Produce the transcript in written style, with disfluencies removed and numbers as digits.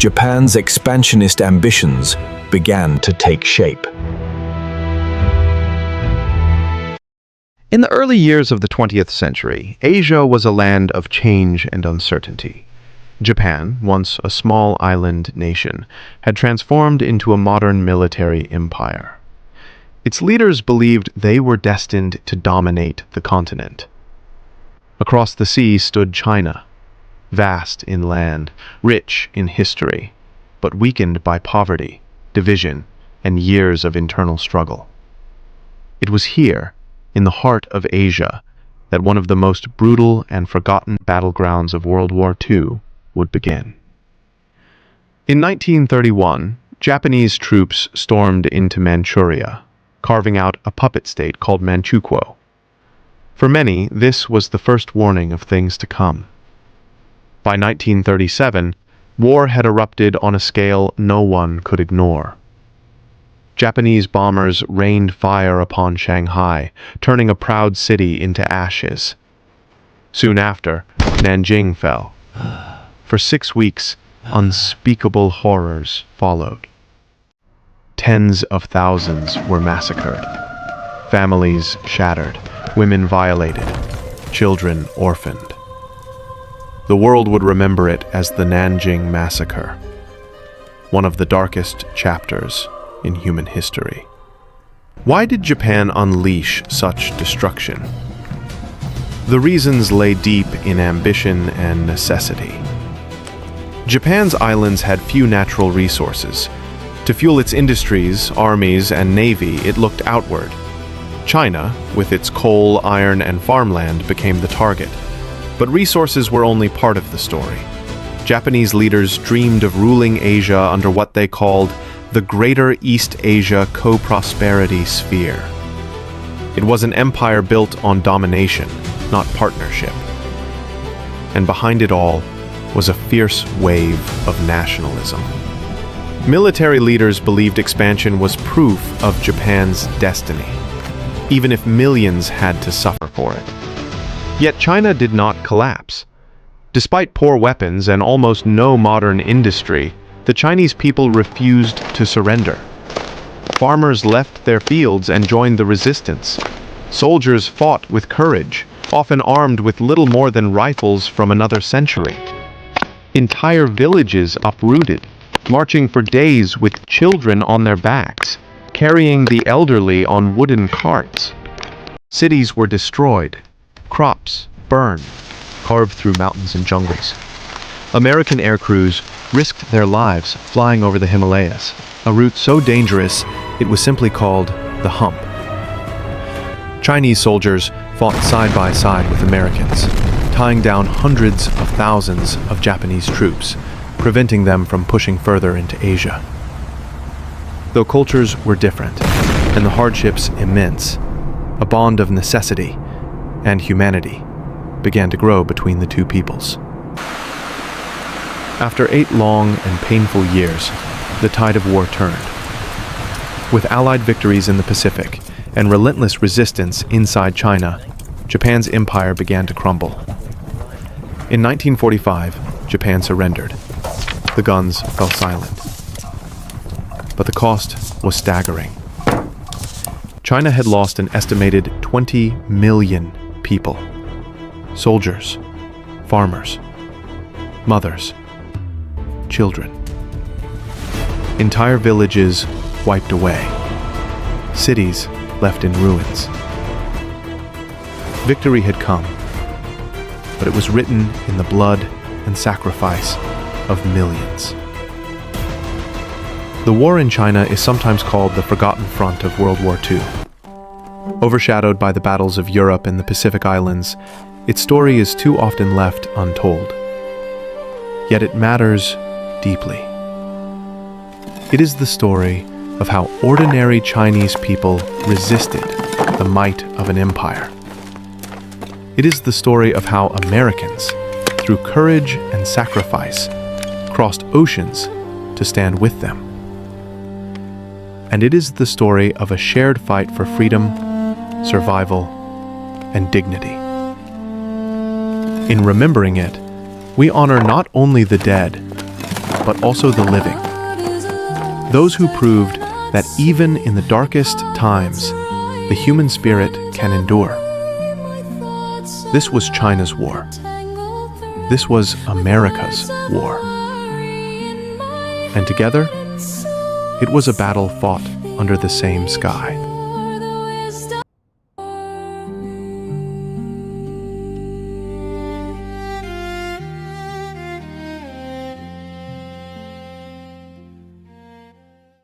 Japan's expansionist ambitions began to take shape. In the early years of the 20th century, Asia was a land of change and uncertainty. Japan, once a small island nation, had transformed into a modern military empire. Its leaders believed they were destined to dominate the continent. Across the sea stood China, vast in land, rich in history, but weakened by poverty, division, and years of internal struggle. It was here, in the heart of Asia, that one of the most brutal and forgotten battlegrounds of World War II would begin. In 1931, Japanese troops stormed into Manchuria, carving out a puppet state called Manchukuo. For many, this was the first warning of things to come. By 1937, war had erupted on a scale no one could ignore. Japanese bombers rained fire upon Shanghai, turning a proud city into ashes. Soon after, Nanjing fell. For 6 weeks, unspeakable horrors followed. Tens of thousands were massacred, families shattered, women violated, children orphaned. The world would remember it as the Nanjing Massacre, one of the darkest chapters in human history. Why did Japan unleash such destruction? The reasons lay deep in ambition and necessity. Japan's islands had few natural resources. To fuel its industries, armies, and navy, it looked outward. China, with its coal, iron, and farmland, became the target. But resources were only part of the story. Japanese leaders dreamed of ruling Asia under what they called the Greater East Asia Co-Prosperity Sphere. It was an empire built on domination, not partnership. And behind it all was a fierce wave of nationalism. Military leaders believed expansion was proof of Japan's destiny, even if millions had to suffer for it. Yet China did not collapse. Despite poor weapons and almost no modern industry, the Chinese people refused to surrender. Farmers left their fields and joined the resistance. Soldiers fought with courage, often armed with little more than rifles from another century. Entire villages uprooted, marching for days with children on their backs, carrying the elderly on wooden carts. Cities were destroyed, crops burned, carved through mountains and jungles. American air crews risked their lives flying over the Himalayas, a route so dangerous it was simply called the Hump. Chinese soldiers fought side by side with Americans, tying down hundreds of thousands of Japanese troops, preventing them from pushing further into Asia. Though cultures were different, and the hardships immense, a bond of necessity and humanity began to grow between the two peoples. After 8 long and painful years, the tide of war turned. With Allied victories in the Pacific and relentless resistance inside China, Japan's empire began to crumble. In 1945, Japan surrendered. The guns fell silent. But the cost was staggering. China had lost an estimated 20 million people. Soldiers, farmers, mothers, children. Entire villages wiped away. Cities left in ruins. Victory had come, but it was written in the blood and sacrifice of millions. The war in China is sometimes called the Forgotten Front of World War II. Overshadowed by the battles of Europe and the Pacific Islands, its story is too often left untold. Yet it matters deeply. It is the story of how ordinary Chinese people resisted the might of an empire. It is the story of how Americans, through courage and sacrifice, crossed oceans to stand with them. And it is the story of a shared fight for freedom, survival, and dignity. In remembering it, we honor not only the dead, but also the living. Those who proved that even in the darkest times, the human spirit can endure. This was China's war. This was America's war. And together, it was a battle fought under the same sky.